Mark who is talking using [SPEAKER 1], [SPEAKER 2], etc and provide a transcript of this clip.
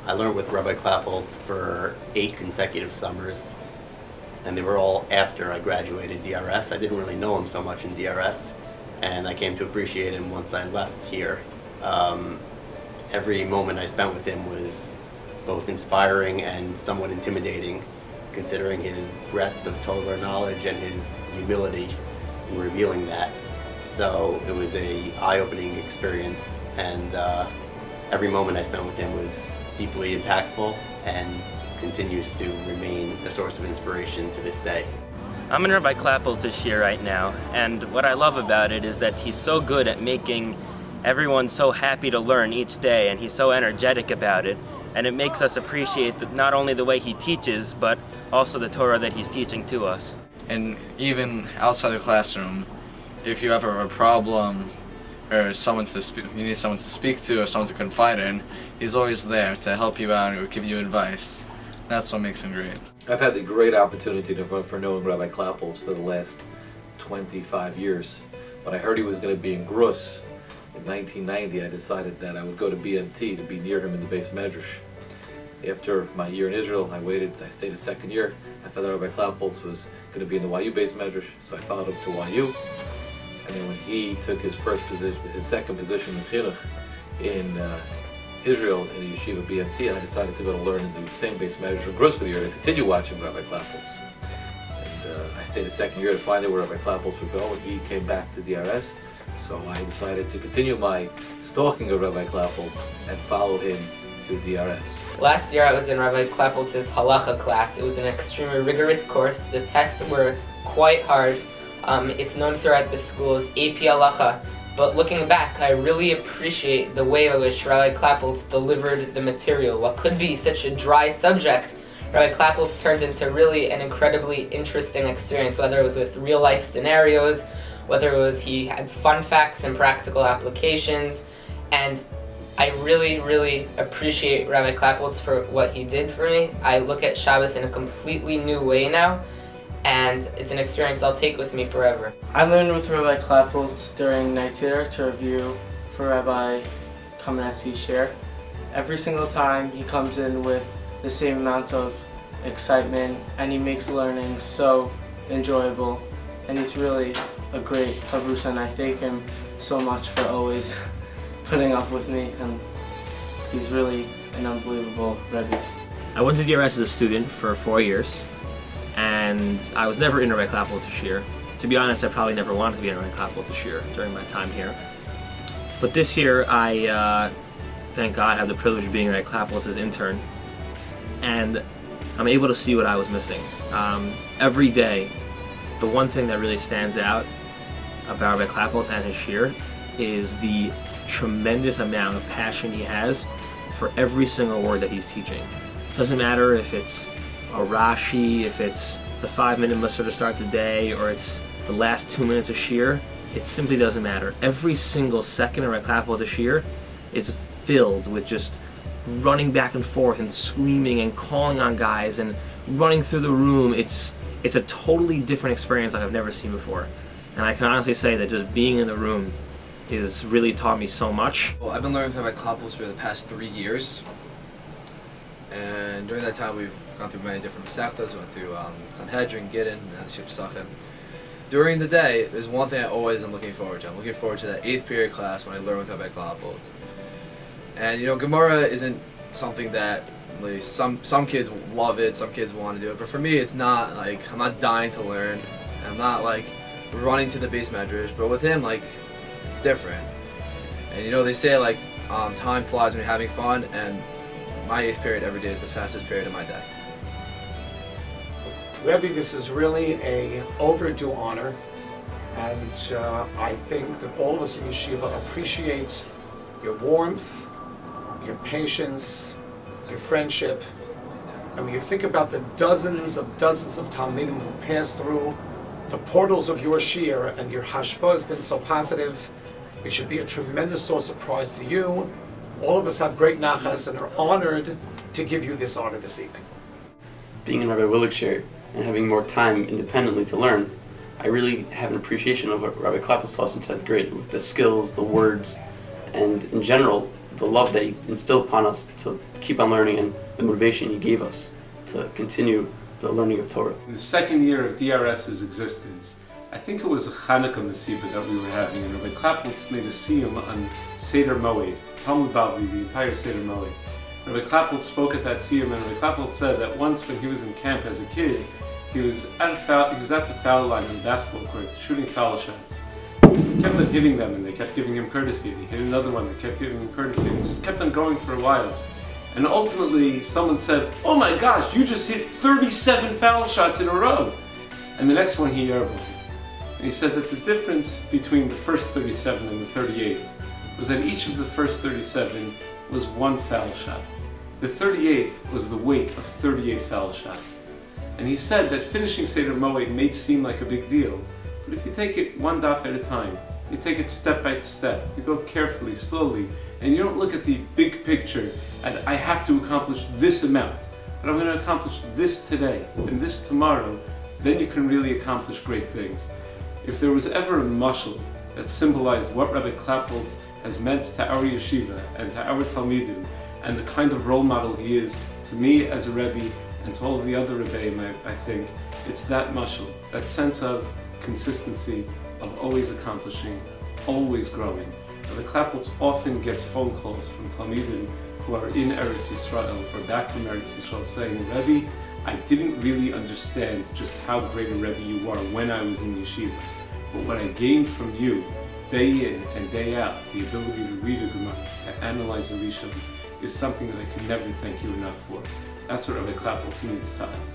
[SPEAKER 1] I learned with Rabbi Klapholtz for 8 consecutive summers, and they were all after I graduated DRS. I didn't really know him so much in DRS, and I came to appreciate him once I left here. Every moment I spent with him was both inspiring and somewhat intimidating, considering his breadth of Torah knowledge and his humility in revealing that. So it was a eye-opening experience, and every moment I spent with him was deeply impactful and continues to remain a source of inspiration to this day.
[SPEAKER 2] I'm in Rabbi Klapholtz's year right now, and what I love about it is that he's so good at making everyone so happy to learn each day, and he's so energetic about it, and it makes us appreciate not only the way he teaches, but also the Torah that he's teaching to us.
[SPEAKER 3] And even outside the classroom, if you have a problem or you need someone to speak to or someone to confide in, he's always there to help you out or give you advice. That's what makes him great.
[SPEAKER 4] I've had the great opportunity for knowing Rabbi Klapholtz for the last 25 years. When I heard he was going to be in Grus in 1990, I decided that I would go to BMT to be near him in the base medrash. After my year in Israel, I stayed a second year. I found out Rabbi Klapholtz was going to be in the YU base medrash, so I followed him to YU. And then when he took his second position in Chinuch in Israel in the yeshiva BMT, I decided to go to learn in the same base medrash in Grus for the year to continue watching Rabbi Klapholtz. And I stayed a second year to find out where Rabbi Klapholtz would go, and he came back to DRS. So I decided to continue my stalking of Rabbi Klapholtz and follow him to DRS.
[SPEAKER 5] Last year I was in Rabbi Klapholtz's halacha class. It was an extremely rigorous course. The tests were quite hard. It's known throughout the school as AP halacha. But looking back, I really appreciate the way in which Rabbi Klapholtz delivered the material. What could be such a dry subject, Rabbi Klapholtz turned into really an incredibly interesting experience, whether it was with real life scenarios, whether it was he had fun facts and practical applications. And I really, really appreciate Rabbi Klapholtz for what he did for me. I look at Shabbos in a completely new way now, and it's an experience I'll take with me forever.
[SPEAKER 6] I learned with Rabbi Klapholtz during Night Theater to review for Rabbi Kamenetsky's share. Every single time he comes in with the same amount of excitement, and he makes learning so enjoyable, and he's really a great Chavrusa, and I thank him so much for always putting up with me, and he's really an unbelievable Rebbe.
[SPEAKER 7] I went to DRS as a student for 4 years, and I was never in Rabbi Klapholtz's year. To be honest, I probably never wanted to be in Rabbi Klapholtz's year during my time here. But this year, I, thank God, have the privilege of being Rabbi Klapholtz's intern, and I'm able to see what I was missing. Every day, the one thing that really stands out about Rabbi Klapholtz and his shir is the tremendous amount of passion he has for every single word that he's teaching. Doesn't matter if it's a Rashi, if it's the 5-minute mussar to start the day, or it's the last 2 minutes of shir. It simply doesn't matter. Every single second of Rabbi Klapholtz's shir is filled with just running back and forth and screaming and calling on guys and running through the room. It's a totally different experience like I've never seen before. And I can honestly say that just being in the room has really taught me so much.
[SPEAKER 8] Well, I've been learning with Rabbi Klapholtz for the past 3 years. And during that time we've gone through many different Masechtas, went through Sanhedrin, Gittin, and Shipsachim. During the day, there's one thing I always am looking forward to. I'm looking forward to that 8th period class when I learn with Rabbi Klapholtz. And you know, Gemara isn't something that really, some kids love it, some kids want to do it, but for me it's not like, I'm not dying to learn, I'm not like running to the base medrash, but with him, like, it's different. And you know, they say like time flies when you're having fun, and my 8th period every day is the fastest period of my day.
[SPEAKER 9] Rebbe, this is really a overdue honor, and I think that all of us in Yeshiva appreciate your warmth, your patience, your friendship. And when you think about the dozens of Talmidim who've passed through the portals of your shir, and your hashpah has been so positive, it should be a tremendous source of pride for you. All of us have great nachas and are honored to give you this honor this evening.
[SPEAKER 10] Being in Rabbi Willick's shir and having more time independently to learn, I really have an appreciation of what Rabbi Klapholtz taught us in 10th grade, with the skills, the words, and in general, the love that he instilled upon us to keep on learning and the motivation he gave us to continue the learning of Torah.
[SPEAKER 11] In the second year of DRS's existence, I think it was a Hanukkah Masiba that we were having, and Rabbi Klapholtz made a siyum on Seder Moed, Talmud Bavli, the entire Seder Moed. Rabbi Klapholtz spoke at that siyum, and Rabbi Klapholtz said that once when he was in camp as a kid, he was at the foul line on the basketball court, shooting foul shots. He kept on hitting them, and they kept giving him courtesy, and he hit another one, they kept giving him courtesy, and he just kept on going for a while. And ultimately, someone said, "Oh my gosh, you just hit 37 foul shots in a row!" And the next one he airballed. And he said that the difference between the first 37 and the 38th was that each of the first 37 was one foul shot. The 38th was the weight of 38 foul shots. And he said that finishing Seder Moed may seem like a big deal, but if you take it one daf at a time, you take it step by step, you go carefully, slowly, and you don't look at the big picture and I have to accomplish this amount, but I'm going to accomplish this today and this tomorrow, then you can really accomplish great things. If there was ever a mashal that symbolized what Rabbi Klapholtz has meant to our yeshiva and to our talmidim, and the kind of role model he is to me as a Rebbe and to all of the other Rebbeim, I think, it's that mashal, that sense of consistency, of always accomplishing, always growing. Rabbi Klapholtz often gets phone calls from talmidim who are in Eretz Yisrael or back from Eretz Yisrael saying, "Rebbe, I didn't really understand just how great a Rebbe you are when I was in yeshiva, but what I gained from you, day in and day out, the ability to read a Gemara, to analyze a Rishon, is something that I can never thank you enough for." That's what Rabbi Klapholtz means to us.